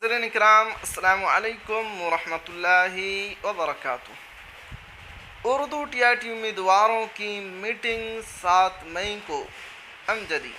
ناظرین اکرام، السلام علیکم ورحمۃ اللہ وبرکاتہ۔ اردو ٹی آئی ٹی امیدواروں کی میٹنگ 7 مئی کو امجدی۔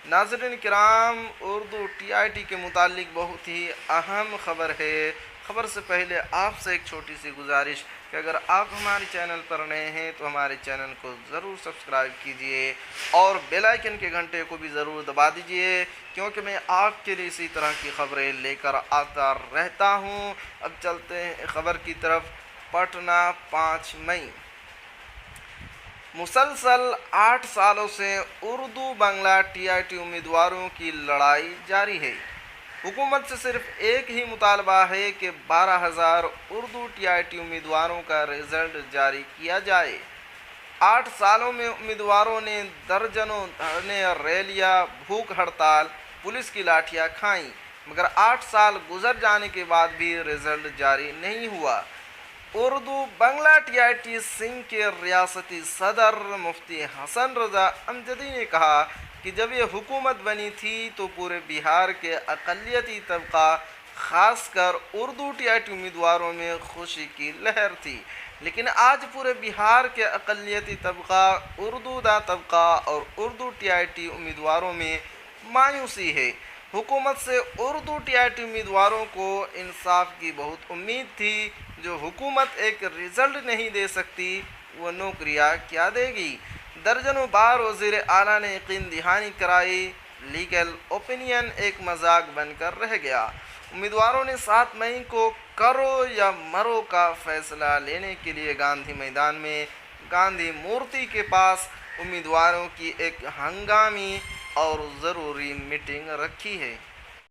ناظرین کرام، اردو ٹی آئی ٹی کے متعلق بہت ہی اہم خبر ہے۔ خبر سے پہلے آپ سے ایک چھوٹی سی گزارش کہ اگر آپ ہمارے چینل پر نئے ہیں تو ہمارے چینل کو ضرور سبسکرائب کیجئے اور بیل آئیکن کے گھنٹے کو بھی ضرور دبا دیجئے، کیونکہ میں آپ کے لیے اسی طرح کی خبریں لے کر آتا رہتا ہوں۔ اب چلتے ہیں خبر کی طرف۔ پٹنہ 5 مئی۔ مسلسل 8 سالوں سے اردو بنگلہ ٹی آئی ٹی امیدواروں کی لڑائی جاری ہے۔ حکومت سے صرف ایک ہی مطالبہ ہے کہ 12,000 اردو ٹی آئی ٹی امیدواروں کا رزلٹ جاری کیا جائے۔ 8 سالوں میں امیدواروں نے درجنوں دھرنے، ریلیاں، بھوک ہڑتال، پولیس کی لاٹھیاں کھائیں، مگر 8 سال گزر جانے کے بعد بھی رزلٹ جاری نہیں ہوا۔ اردو بنگلہ ٹی آئی ٹی سنگھ کے ریاستی صدر مفتی حسن رضا امجدی نے کہا کہ جب یہ حکومت بنی تھی تو پورے بہار کے اقلیتی طبقہ، خاص کر اردو ٹی آئی ٹی امیدواروں میں خوشی کی لہر تھی، لیکن آج پورے بہار کے اقلیتی طبقہ، اردو دا طبقہ اور اردو ٹی آئی ٹی امیدواروں میں مایوسی ہے۔ حکومت سے اردو ٹی آئی ٹی امیدواروں کو انصاف کی بہت امید تھی۔ جو حکومت ایک رزلٹ نہیں دے سکتی وہ نوکریاں کیا دے گی؟ درجنوں بار وزیر اعلیٰ نے یقین دہانی کرائی، لیگل اوپینین ایک مذاق بن کر رہ گیا۔ امیدواروں نے 7 مئی کو کرو یا مرو کا فیصلہ لینے کے لیے گاندھی میدان میں گاندھی مورتی کے پاس امیدواروں کی ایک ہنگامی اور ضروری میٹنگ رکھی ہے۔